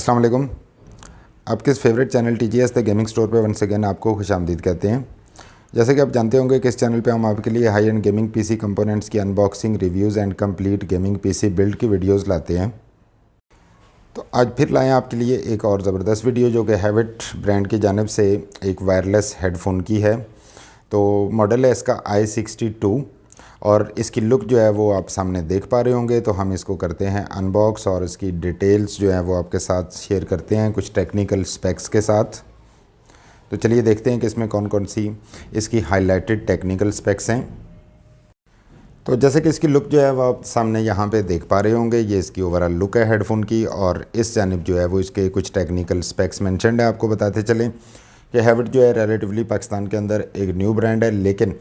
अस्सलाम वालेकुम। आपके favourite channel TGS the gaming store पे वंस अगेन आपको खुशामदीद कहते हैं। जैसे कि आप जानते होंगे कि इस चैनल पे हम आपके लिए high end gaming PC components की unboxing, reviews and complete gaming PC build की वीडियोस लाते हैं। तो आज फिर लाएँ आपके लिए एक और ज़बरदस्त वीडियो जो कि हैवेट ब्रांड की जानिब से एक वायरलेस हेडफोन की है। तो मॉडल है इसका i62 और इसकी लुक जो है वो आप सामने देख पा रहे होंगे। तो हम इसको करते हैं अनबॉक्स और इसकी डिटेल्स जो है वो आपके साथ शेयर करते हैं कुछ टेक्निकल स्पेक्स के साथ। तो चलिए देखते हैं कि इसमें कौन कौन सी इसकी हाईलाइटेड टेक्निकल स्पेक्स हैं। तो जैसे कि इसकी लुक जो है वो आप सामने यहाँ पे देख पा रहे होंगे, ये इसकी ओवरऑल लुक है हेडफोन की। और इस जानिब जो है वो इसके कुछ टेक्निकल स्पेक्स मेंशन्ड है। आपको बताते चलें कि हैवेट जो है रिलेटिवली पाकिस्तान के अंदर एक न्यू ब्रांड है, लेकिन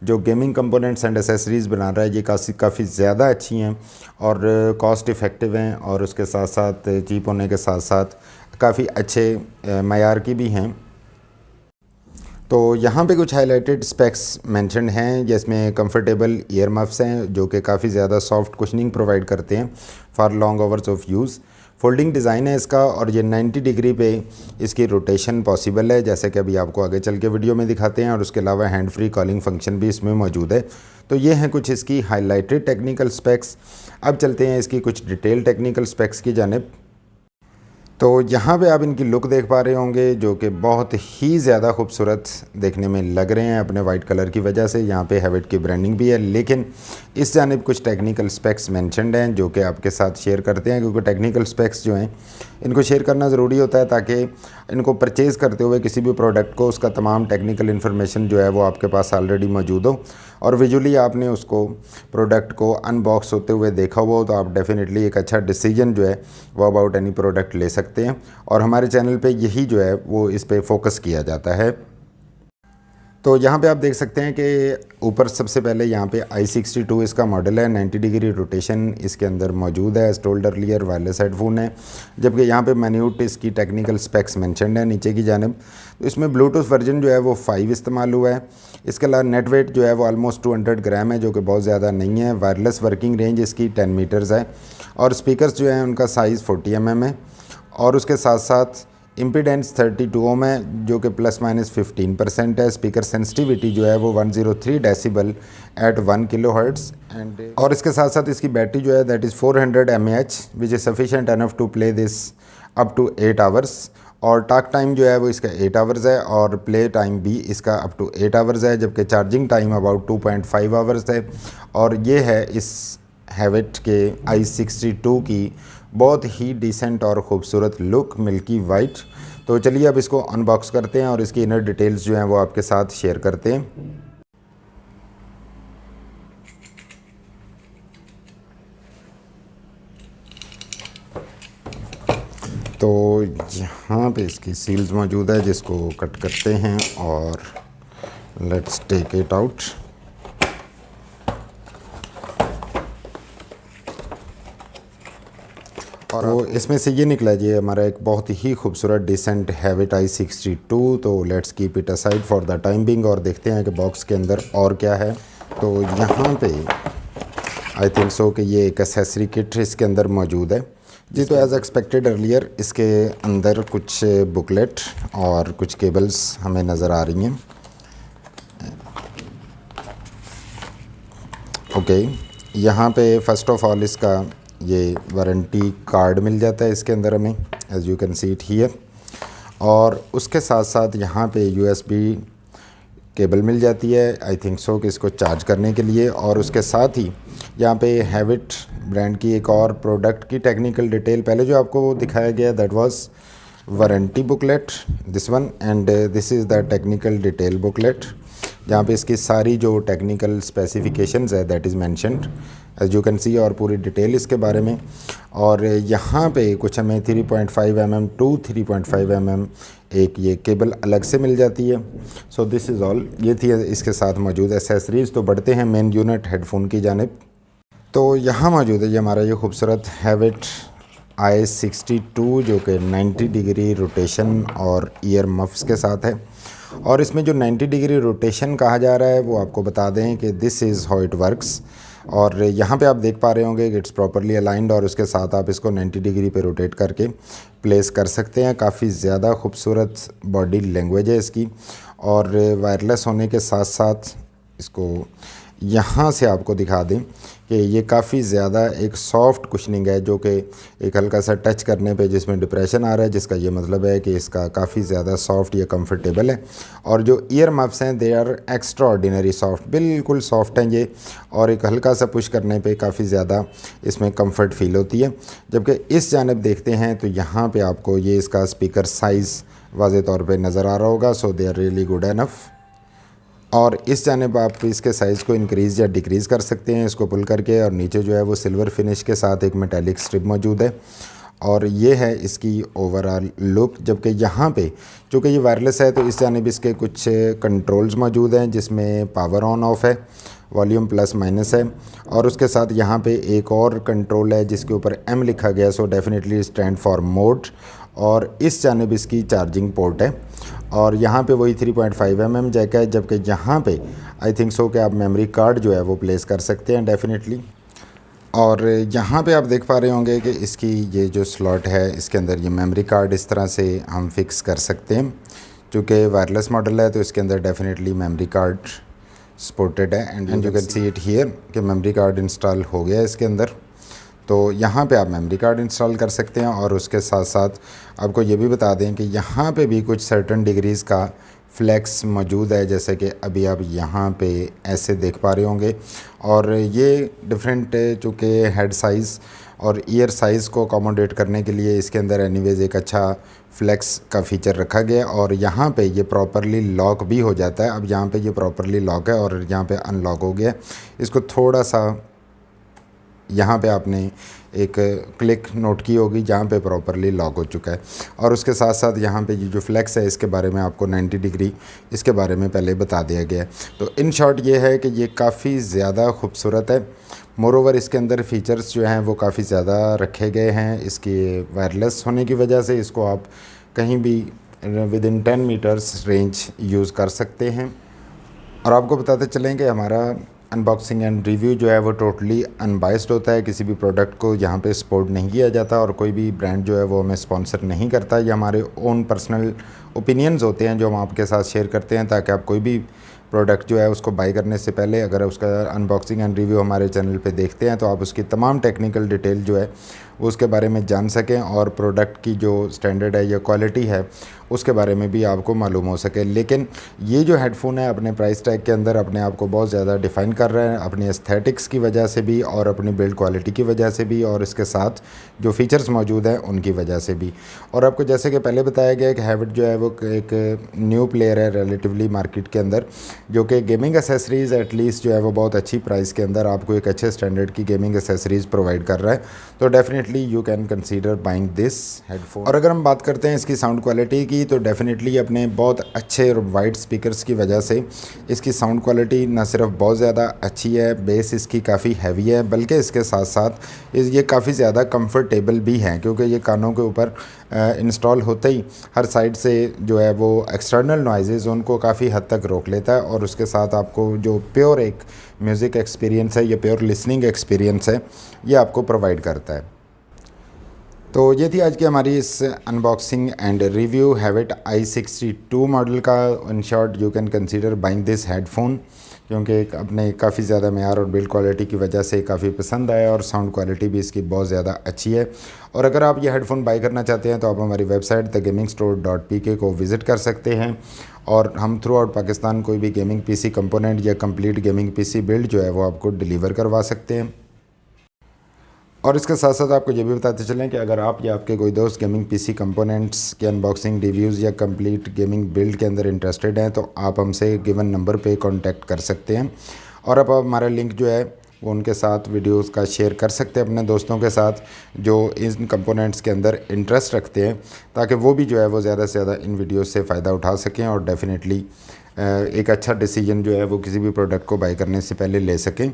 जो गेमिंग कंपोनेंट्स एंड एसेसरीज़ बना रहा है ये काफ़ी ज़्यादा अच्छी हैं और कॉस्ट इफ़ेक्टिव हैं और उसके साथ साथ चीप होने के साथ साथ काफ़ी अच्छे मयार की भी हैं। तो यहाँ पे कुछ हाईलाइटेड स्पेक्स मेंशन हैं जिसमें कंफर्टेबल ईयर मफ्स हैं जो कि काफ़ी ज़्यादा सॉफ्ट कुशनिंग प्रोवाइड करते हैं for long hours of use. Folding design है इसका और ये 90 डिग्री पे इसकी रोटेशन पॉसिबल है, जैसे कि अभी आपको आगे चल के वीडियो में दिखाते हैं। और उसके अलावा हैंड फ्री कॉलिंग फंक्शन भी इसमें मौजूद है। तो ये हैं कुछ इसकी हाईलाइटेड टेक्निकल स्पेक्स। अब चलते हैं इसकी कुछ डिटेल टेक्निकल स्पेक्स की जानिब। तो यहाँ पे आप इनकी लुक देख पा रहे होंगे जो कि बहुत ही ज़्यादा खूबसूरत देखने में लग रहे हैं अपने वाइट कलर की वजह से। यहाँ पे हैवेट की ब्रांडिंग भी है, लेकिन इस जानिब कुछ टेक्निकल स्पेक्स मेंशन्ड हैं जो कि आपके साथ शेयर करते हैं, क्योंकि टेक्निकल स्पेक्स जो हैं इनको शेयर करना ज़रूरी होता है ताकि इनको परचेज़ करते हुए किसी भी प्रोडक्ट को उसका तमाम टेक्निकल इन्फॉर्मेशन जो है वो आपके पास ऑलरेडी मौजूद हो और विजुअली आपने उसको प्रोडक्ट को अनबॉक्स होते हुए देखा हुआ हो, तो आप डेफिनेटली एक अच्छा डिसीजन जो है वो अबाउट एनी प्रोडक्ट ले सकते हैं। और हमारे चैनल पे यही जो है वो इस पे फोकस किया जाता है। तो यहाँ पे आप देख सकते हैं कि ऊपर सबसे पहले यहाँ पे i62 इसका मॉडल है। 90 डिग्री रोटेशन इसके अंदर मौजूद है। As told earlier wireless headphone है, जबकि यहाँ पे मैन्यूट इसकी टेक्निकल स्पेक्स मेंशन्ड है नीचे की जानिब। तो इसमें ब्लूटूथ वर्जन जो है वो 5 इस्तेमाल हुआ है। इसके अलावा नेट वेट जो है वो ऑलमोस्ट 200 ग्राम है, जो कि बहुत ज़्यादा नहीं है। वायरलेस वर्किंग रेंज इसकी 10 मीटर्स है और स्पीकर्स जो हैं उनका साइज़ 40 mm है। और उसके साथ साथ इम्पीडेंस 32 ओम है जो कि ±15% है। स्पीकर सेंसिटिविटी जो है वो 103 डेसिबल एट 1 किलोहर्ट्ज़ एंड और इसके साथ साथ इसकी बैटरी जो है that is 400 mAh which is sufficient enough to play this up to 8 hours. और टॉक टाइम जो है वो इसका 8 आवर्स है और प्ले टाइम भी इसका अप टू 8 आवर्स है, जबकि चार्जिंग टाइम अबाउट 2.5 आवर्स है। और ये है इस हैवेट के i62 की बहुत ही डिसेंट और ख़ूबसूरत लुक, मिल्की वाइट। तो चलिए अब इसको अनबॉक्स करते हैं और इसकी इनर डिटेल्स जो हैं वो आपके साथ शेयर करते हैं। तो यहाँ पे इसकी सील्स मौजूद है जिसको कट करते हैं और लेट्स टेक इट आउट। और तो इसमें से ये निकला जी हमारा एक बहुत ही खूबसूरत डिसेंट हैवेट i62। तो let's keep it aside for the time being और देखते हैं कि बॉक्स के अंदर और क्या है। तो यहाँ पे आई थिंक सो कि ये एक एसेसरी किट इसके अंदर मौजूद है जी। तो एज़ एक्सपेक्टेड अर्लियर इसके अंदर कुछ बुकलेट और कुछ केबल्स हमें नज़र आ रही हैं। ओके, यहाँ पे फ़र्स्ट ऑफ ऑल इसका ये वारंटी कार्ड मिल जाता है इसके अंदर हमें, as you can see it here. और उसके साथ साथ यहाँ पे USB केबल मिल जाती है आई थिंक सो कि इसको चार्ज करने के लिए। और उसके साथ ही यहाँ पे हैवेट ब्रांड की एक और प्रोडक्ट की टेक्निकल डिटेल पहले जो आपको दिखाया गया that was warranty booklet, this one, and this is the technical detail booklet जहाँ पे इसकी सारी जो टेक्निकल स्पेसिफिकेशंस है that is mentioned as you can see और पूरी डिटेल इसके बारे में। और यहाँ पे कुछ हमें 3.5 mm टू 3.5 mm एक ये केबल अलग से मिल जाती है। सो दिस इज़ ऑल, ये थी इसके साथ मौजूद एसेसरीज़। तो बढ़ते हैं मेन यूनिट हेडफोन की जानिब। तो यहाँ मौजूद है ये हमारा ये खूबसूरत हैवेट i62 जो कि 90 डिग्री रोटेशन और ईयर मफ्स के साथ है। और इसमें जो 90 डिग्री रोटेशन कहा जा रहा है वो आपको बता दें कि this is how it works. और यहाँ पे आप देख पा रहे होंगे कि इट्स प्रॉपरली अलाइंड और उसके साथ आप इसको 90 डिग्री पे रोटेट करके प्लेस कर सकते हैं। काफ़ी ज़्यादा खूबसूरत बॉडी लैंग्वेज है इसकी और वायरलेस होने के साथ साथ इसको यहाँ से आपको दिखा दें कि ये काफ़ी ज़्यादा एक सॉफ्ट कुशनिंग है, जो कि एक हल्का सा टच करने पे जिसमें डिप्रेशन आ रहा है, जिसका ये मतलब है कि इसका काफ़ी ज़्यादा सॉफ्ट या कंफर्टेबल है। और जो ईयर मफ्स हैं they are extraordinary soft, बिल्कुल सॉफ्ट हैं ये, और एक हल्का सा पुश करने पे काफ़ी ज़्यादा इसमें कंफर्ट फील होती है। जबकि इस जानब देखते हैं तो यहाँ पर आपको ये इसका स्पीकर साइज़ वाज़े तौर पर नज़र आ रहा होगा, so they are really good enough. और इस जानिब आप इसके साइज़ को इंक्रीज़ या डिक्रीज़ कर सकते हैं इसको पुल करके, और नीचे जो है वो सिल्वर फिनिश के साथ एक मेटालिक स्ट्रिप मौजूद है। और ये है इसकी ओवरऑल लुक। जबकि यहाँ पे चूँकि ये वायरलेस है तो इस जानिब इसके कुछ कंट्रोल्स मौजूद हैं, जिसमें पावर ऑन ऑफ है, वॉल्यूम प्लस माइनस है, और उसके साथ यहाँ पे एक और कंट्रोल है जिसके ऊपर M लिखा गया, so definitely stand for mode. और इस जानिब इसकी चार्जिंग पोर्ट है और यहाँ पे वही 3.5 mm जैक है। जबकि यहाँ पे आई थिंक सो कि आप मेमोरी कार्ड जो है वो प्लेस कर सकते हैं डेफिनेटली। और यहाँ पे आप देख पा रहे होंगे कि इसकी ये जो स्लॉट है इसके अंदर ये मेमोरी कार्ड इस तरह से हम फिक्स कर सकते हैं। चूँकि वायरलेस मॉडल है तो इसके अंदर डेफिनेटली मेमोरी कार्ड सपोर्टेड है and you can see it here कि मेमोरी कार्ड इंस्टॉल हो गया है इसके अंदर। तो यहाँ पे आप मेमोरी कार्ड इंस्टॉल कर सकते हैं। और उसके साथ साथ आपको ये भी बता दें कि यहाँ पे भी कुछ सर्टन डिग्रीज़ का फ्लेक्स मौजूद है, जैसे कि अभी आप यहाँ पे ऐसे देख पा रहे होंगे। और ये डिफरेंट चूँकि हेड साइज़ और ईयर साइज़ को अकोमोडेट करने के लिए इसके अंदर एनीवेज़ एक अच्छा फ्लेक्स का फ़ीचर रखा गया। और यहाँ पे ये प्रॉपरली लॉक भी हो जाता है। अब यहाँ पे ये प्रॉपरली लॉक है और यहाँ पे अनलॉक हो गया। इसको थोड़ा सा यहाँ पे आपने एक क्लिक नोट की होगी जहाँ पे प्रॉपरली लॉक हो चुका है। और उसके साथ साथ यहाँ पे ये जो फ्लेक्स है इसके बारे में आपको 90 डिग्री इसके बारे में पहले बता दिया गया है। तो इन शॉर्ट ये है कि ये काफ़ी ज़्यादा खूबसूरत है। मोरोवर इसके अंदर फ़ीचर्स जो हैं वो काफ़ी ज़्यादा रखे गए हैं। इसकी वायरलेस होने की वजह से इसको आप कहीं भी within 10 metres range use कर सकते हैं। और आपको बताते चलें कि हमारा अनबॉक्सिंग एंड रिव्यू जो है वो टोटली अनबाइस्ड होता है। किसी भी प्रोडक्ट को यहाँ पे सपोर्ट नहीं किया जाता और कोई भी ब्रांड जो है वो हमें स्पॉन्सर नहीं करता। ये हमारे ओन पर्सनल ओपिनियंस होते हैं जो हम आपके साथ शेयर करते हैं, ताकि आप कोई भी प्रोडक्ट जो है उसको बाई करने से पहले अगर उसका अनबॉक्सिंग एंड रिव्यू हमारे चैनल पे देखते हैं तो आप उसकी तमाम टेक्निकल डिटेल जो है उसके बारे में जान सकें और प्रोडक्ट की जो स्टैंडर्ड है या क्वालिटी है उसके बारे में भी आपको मालूम हो सके। लेकिन ये जो हेडफोन है अपने प्राइस टैग के अंदर अपने आप को बहुत ज़्यादा डिफ़ाइन कर रहा है, अपने एस्थेटिक्स की वजह से भी और अपनी बिल्ड क्वालिटी की वजह से भी, और इसके साथ जो फ़ीचर्स मौजूद हैं उनकी वजह से भी। और आपको जैसे कि पहले बताया गया कि हैविट जो है वो एक न्यू प्लेयर है रिलेटिवली मार्केट के अंदर, जो कि गेमिंग एसेसरीज़ एटलीस्ट जो है वो बहुत अच्छी प्राइस के अंदर आपको एक अच्छे स्टैंडर्ड की गेमिंग एसेसरीज़ प्रोवाइड कर रहा है। तो definitely you can consider buying this headphone. और अगर हम बात करते हैं इसकी साउंड क्वालिटी की तो डेफिनेटली अपने बहुत अच्छे और वाइड स्पीकर्स की वजह से इसकी साउंड क्वालिटी न सिर्फ बहुत ज़्यादा अच्छी है, बेस इसकी काफ़ी हैवी है, बल्कि इसके साथ साथ ये काफ़ी ज़्यादा कंफर्टेबल भी हैं, क्योंकि ये कानों के ऊपर इंस्टॉल होते ही हर साइड से जो है वो एक्सटर्नल नॉइज़ेज़ उनको काफ़ी हद तक रोक लेता है और उसके साथ आपको जो प्योर एक म्यूज़िक एक्सपीरियंस है या प्योर लिसनिंग एक्सपीरियंस है ये आपको प्रोवाइड करता है। तो ये थी आज की हमारी इस unboxing and review Havit i62 model का। In short you can consider buying this headphone, क्योंकि अपने काफ़ी ज़्यादा मेयार और बिल्ड क्वालिटी की वजह से काफ़ी पसंद आया और साउंड क्वालिटी भी इसकी बहुत ज़्यादा अच्छी है। और अगर आप ये हेडफोन बाई करना चाहते हैं तो आप हमारी वेबसाइट thegamingstore.pk को विज़िट कर सकते हैं और हम थ्रू आउट पाकिस्तान कोई भी गेमिंग पीसी कंपोनेंट या कंप्लीट गेमिंग पीसी बिल्ड जो है वो आपको डिलीवर करवा सकते हैं। और इसके साथ साथ आपको ये भी बताते चलें कि अगर आप या आपके कोई दोस्त गेमिंग पीसी कंपोनेंट्स के अनबॉक्सिंग रिव्यूज़ या कंप्लीट गेमिंग बिल्ड के अंदर इंटरेस्टेड हैं तो आप हमसे गिवन नंबर पे कांटेक्ट कर सकते हैं और आप हमारा लिंक जो है वो उनके साथ वीडियोस का शेयर कर सकते हैं अपने दोस्तों के साथ जो इन कंपोनेंट्स के अंदर इंटरेस्ट रखते हैं, ताकि वो भी जो है वो ज़्यादा से ज़्यादा इन वीडियोस से फ़ायदा उठा सकें और डेफिनेटली एक अच्छा डिसीजन जो है वो किसी भी प्रोडक्ट को बाई करने से पहले ले सकें।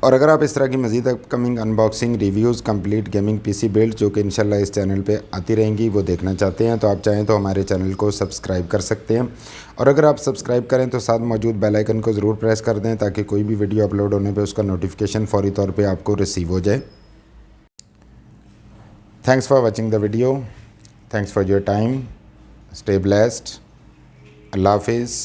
और अगर आप इस तरह की मज़ीद upcoming unboxing reviews complete gaming PC build जो कि इंशाल्लाह इस चैनल पे आती रहेंगी वो देखना चाहते हैं तो आप चाहें तो हमारे चैनल को सब्सक्राइब कर सकते हैं। और अगर आप सब्सक्राइब करें तो साथ मौजूद बेल आइकन को ज़रूर प्रेस कर दें ताकि कोई भी वीडियो अपलोड होने पे उसका नोटिफिकेशन फ़ौरी तौर पे आपको रिसीव हो जाए। Thanks for watching the video, thanks for your time, stay blessed, अल्लाह हाफिज़।